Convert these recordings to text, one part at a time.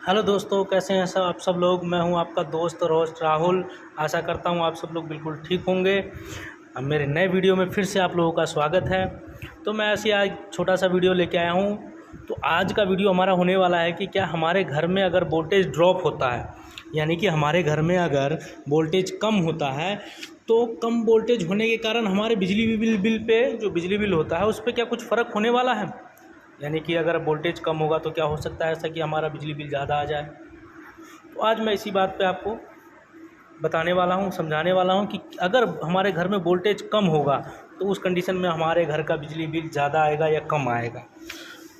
Hello दोस्तों, कैसे हैं सब आप सब लोग। मैं हूं आपका दोस्त रोस्ट राहुल। आशा करता हूं आप सब लोग बिल्कुल ठीक होंगे। अब मेरे नए वीडियो में फिर से आप लोगों का स्वागत है। तो मैं ऐसे आज छोटा सा वीडियो लेके आया हूं। तो आज का वीडियो हमारा होने वाला है कि क्या हमारे घर में अगर वोल्टेज ड्रॉप होता है, यानी कि हमारे घर में अगर वोल्टेज कम होता है तो कम वोल्टेज होने के कारण हमारे बिजली बिल पे जो बिजली बिल होता है उस पर क्या कुछ फ़र्क होने वाला है। यानी कि अगर वोल्टेज कम होगा तो क्या हो सकता है ऐसा कि हमारा बिजली बिल ज़्यादा आ जाए। तो आज मैं इसी बात पे आपको बताने वाला हूँ, समझाने वाला हूँ कि अगर हमारे घर में वोल्टेज कम होगा तो उस कंडीशन में हमारे घर का बिजली बिल ज़्यादा आएगा या कम आएगा।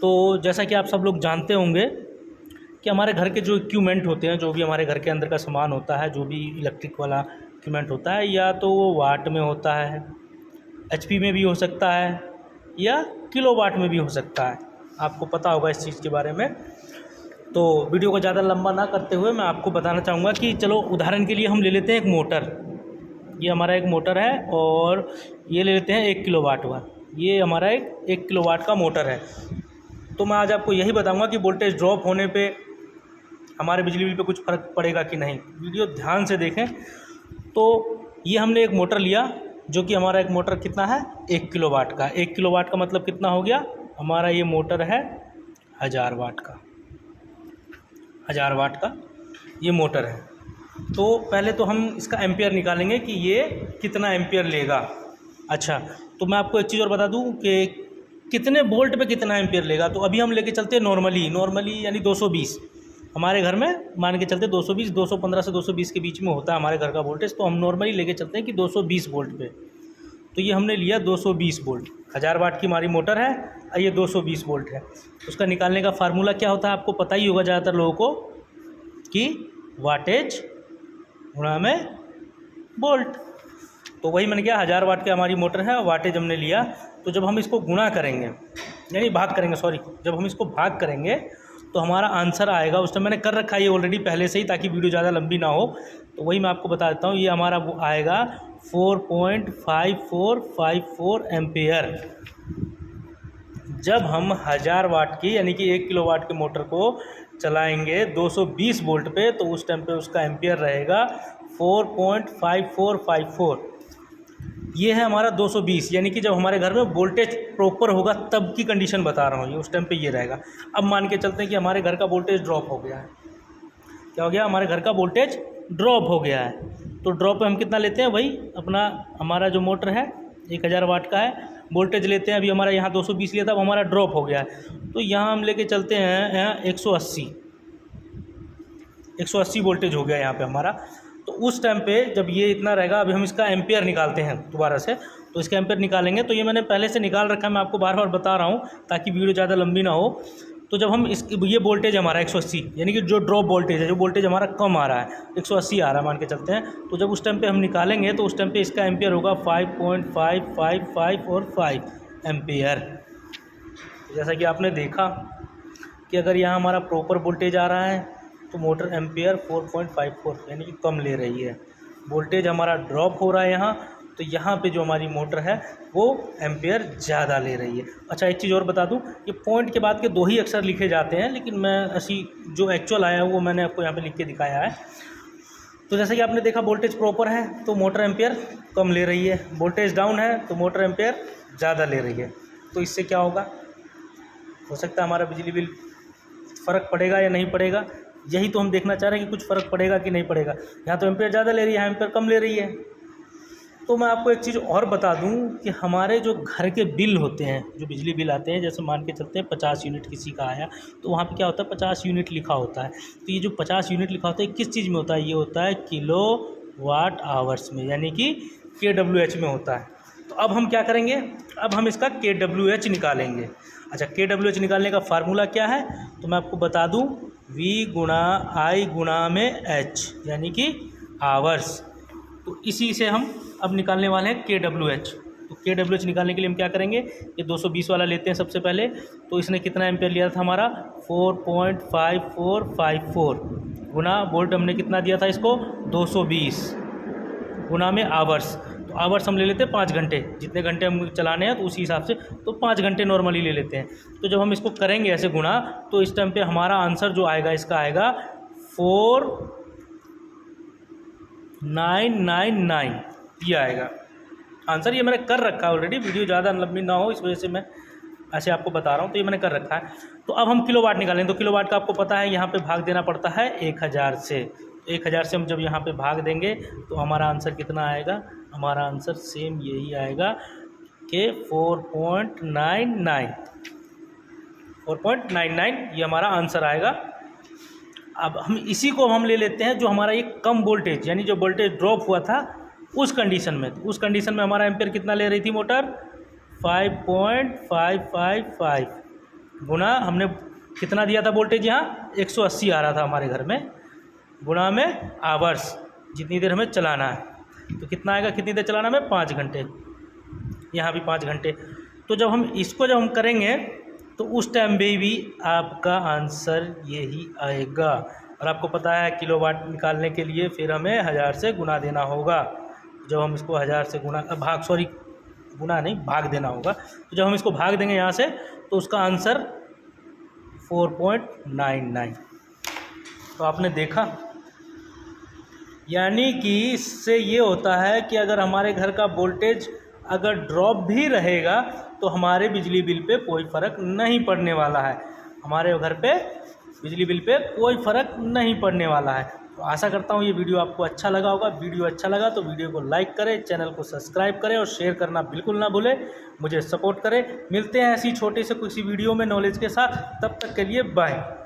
तो जैसा कि आप सब लोग जानते होंगे कि हमारे घर के जो इक्विपमेंट होते हैं, जो भी हमारे घर के अंदर का सामान होता है, जो भी इलेक्ट्रिक वाला इक्विपमेंट होता है, या तो वो वाट में होता है, एचपी में भी हो सकता है, या किलोवाट में भी हो सकता है। आपको पता होगा इस चीज़ के बारे में। तो वीडियो को ज़्यादा लंबा ना करते हुए मैं आपको बताना चाहूँगा कि चलो उदाहरण के लिए हम ले लेते हैं एक मोटर। ये हमारा एक मोटर है और ये ले लेते हैं 1 किलोवाट का। ये हमारा एक किलोवाट का मोटर है। तो मैं आज आपको यही बताऊँगा कि वोल्टेज ड्रॉप होने पे हमारे बिजली बिल पे कुछ फ़र्क पड़ेगा कि नहीं। वीडियो ध्यान से देखें। तो ये हमने एक मोटर लिया, जो कि हमारा एक मोटर कितना है, 1 किलोवाट का। 1 किलोवाट का मतलब कितना हो गया, हमारा ये मोटर है 1000 वाट का। 1000 वाट का ये मोटर है। तो पहले तो हम इसका एम्पियर निकालेंगे कि ये कितना एम्पियर लेगा। अच्छा, तो मैं आपको एक चीज़ और बता दूं कि कितने वोल्ट पे कितना एम्पियर लेगा। तो अभी हम लेके चलते हैं नॉर्मली यानी 220। हमारे घर में मान के चलते 220, 215 से 220 के बीच में होता है हमारे घर का वोल्टेज। तो हम नॉर्मली लेके चलते हैं कि 220 वोल्ट पे। तो ये हमने लिया 220 वोल्ट। 1000 वाट की हमारी मोटर है और ये 220 वोल्ट है। उसका निकालने का फार्मूला क्या होता है आपको पता ही होगा ज़्यादातर लोगों को, कि वाटेज गुणा में वोल्ट। तो वही मैंने किया, 1000 वाट की हमारी मोटर है, वाटेज हमने लिया। तो जब हम इसको गुणा करेंगे, यानी भाग करेंगे, जब हम इसको भाग करेंगे तो हमारा आंसर आएगा। उस टाइम मैंने कर रखा है ये ऑलरेडी पहले से ही, ताकि वीडियो ज़्यादा लंबी ना हो। तो वही मैं आपको बता देता हूँ। ये हमारा वो आएगा 4.5454 एम्पेयर। जब हम 1000 वाट की यानी कि 1 किलोवाट के मोटर को चलाएंगे 220 वोल्ट पे, तो उस टाइम पे उसका एम्पियर रहेगा 4.5454। ये है हमारा 220, यानी कि जब हमारे घर में वोल्टेज प्रॉपर होगा तब की कंडीशन बता रहा हूँ। ये उस टाइम पे ये रहेगा। अब मान के चलते हैं कि हमारे घर का वोल्टेज ड्रॉप हो गया है। क्या हो गया, हमारे घर का वोल्टेज ड्रॉप हो गया है। तो ड्रॉप पे हम कितना लेते हैं, वही अपना हमारा जो मोटर है 1000 वाट का है, वोल्टेज लेते हैं। अभी हमारा यहाँ 220 लिया था, अब हमारा ड्रॉप हो गया है। तो यहाँ हम लेके चलते हैं यहाँ 180 वोल्टेज हो गया यहाँ पे हमारा। तो उस टाइम पे जब ये इतना रहेगा, अभी हम इसका एम्पियर निकालते हैं दोबारा से। तो इसका एम्पियर निकालेंगे, तो ये मैंने पहले से निकाल रखा है, मैं आपको बार बार बता रहा हूँ ताकि वीडियो ज़्यादा लंबी ना हो। तो जब हम ये वोल्टेज हमारा 180, यानी कि जो ड्रॉप वोल्टेज है, जो वोल्टेज हमारा कम आ रहा है, 180 आ रहा है मान के चलते हैं। तो जब उस टाइम पे हम निकालेंगे तो उस टाइम पे इसका एम्पियर होगा 5.555 और 5 एम्पियर। जैसा कि आपने देखा कि अगर यहाँ हमारा प्रॉपर वोल्टेज आ रहा है तो मोटर एम्पियर 4.54 यानी कि कम ले रही है। वोल्टेज हमारा ड्रॉप हो रहा है यहाँ, तो यहाँ पे जो हमारी मोटर है वो एम्पियर ज़्यादा ले रही है। अच्छा, एक चीज़ और बता दूँ, ये पॉइंट के बाद के 2 ही अक्षर लिखे जाते हैं, लेकिन मैं ऐसी जो एक्चुअल आया है वो मैंने आपको यहाँ पे लिख के दिखाया है। तो जैसे कि आपने देखा, वोल्टेज प्रॉपर है तो मोटर एम्पियर कम ले रही है, वोल्टेज डाउन है तो मोटर एम्पियर ज़्यादा ले रही है। तो इससे क्या होगा, हो सकता है हमारा बिजली बिल फ़र्क पड़ेगा या नहीं पड़ेगा। यही तो हम देखना चाह रहे हैं कि कुछ फ़र्क पड़ेगा कि नहीं पड़ेगा। यहाँ तो एम्पियर ज़्यादा ले रही है, यहाँ एम्पियर कम ले रही है। तो मैं आपको एक चीज़ और बता दूं कि हमारे जो घर के बिल होते हैं, जो बिजली बिल आते हैं, जैसे मान के चलते हैं 50 यूनिट किसी का आया, तो वहाँ पे क्या होता है, 50 यूनिट लिखा होता है। तो ये जो 50 यूनिट लिखा होता है किस चीज़ में होता है, ये होता है किलो वाट आवर्स में, यानी कि KWH में होता है। तो अब हम क्या करेंगे, अब हम इसका KWH निकालेंगे। अच्छा, KWH निकालने का फार्मूला क्या है, तो मैं आपको बता दूँ, V गुणा I गुणा में H, यानी कि आवर्स। तो इसी से हम अब निकालने वाले हैं KWH। तो KWH निकालने के लिए हम क्या करेंगे, ये 220 वाला लेते हैं सबसे पहले। तो इसने कितना एम्पियर लिया था हमारा, 4.5454 गुना वोल्ट हमने कितना दिया था इसको, 220 गुना में आवर्स। तो तो आवर्स हम ले लेते हैं 5 घंटे, जितने घंटे हम चलाने हैं तो उसी हिसाब से, तो 5 घंटे नॉर्मली ले लेते हैं। तो जब हम इसको करेंगे ऐसे गुणा, तो इस टाइम पे हमारा आंसर जो आएगा इसका आएगा 4999, ये आएगा आंसर। ये मैंने कर रखा है ऑलरेडी, वीडियो ज़्यादा लंबी ना हो इस वजह से मैं ऐसे आपको बता रहा हूँ, तो ये मैंने कर रखा है। तो अब हम किलोवाट निकालें, तो किलोवाट का आपको पता है यहाँ पे भाग देना पड़ता है 1000 से। 1000 से हम जब यहाँ पे भाग देंगे तो हमारा आंसर कितना आएगा, हमारा आंसर सेम यही आएगा कि 4.99 ये हमारा आंसर आएगा। अब हम इसी को हम ले लेते हैं जो हमारा ये कम वोल्टेज, यानी जो वोल्टेज ड्रॉप हुआ था उस कंडीशन में। तो उस कंडीशन में हमारा एम्पेयर कितना ले रही थी मोटर, 5.555 गुना हमने कितना दिया था वोल्टेज, यहाँ 180 आ रहा था हमारे घर में, गुना में आवर्स, जितनी देर हमें चलाना है। तो कितना आएगा, कितनी देर चलाना हमें, 5 घंटे, यहाँ भी 5 घंटे। तो जब हम इसको जब हम करेंगे तो उस टाइम में भी आपका आंसर यही आएगा। और आपको पता है किलोवाट निकालने के लिए फिर हमें 1000 से गुना देना होगा। जब हम इसको 1000 से गुना गुना नहीं, भाग देना होगा। तो जब हम इसको भाग देंगे यहाँ से तो उसका आंसर 4.99। तो आपने देखा, यानी कि इससे ये होता है कि अगर हमारे घर का वोल्टेज अगर ड्रॉप भी रहेगा तो हमारे बिजली बिल पे कोई फ़र्क नहीं पड़ने वाला है, हमारे घर पे बिजली बिल पे कोई फ़र्क नहीं पड़ने वाला है। तो आशा करता हूँ ये वीडियो आपको अच्छा लगा होगा। वीडियो अच्छा लगा तो वीडियो को लाइक करें, चैनल को सब्सक्राइब करें और शेयर करना बिल्कुल ना भूलें, मुझे सपोर्ट करें। मिलते हैं ऐसी छोटे से किसी वीडियो में नॉलेज के साथ, तब तक के लिए बाय।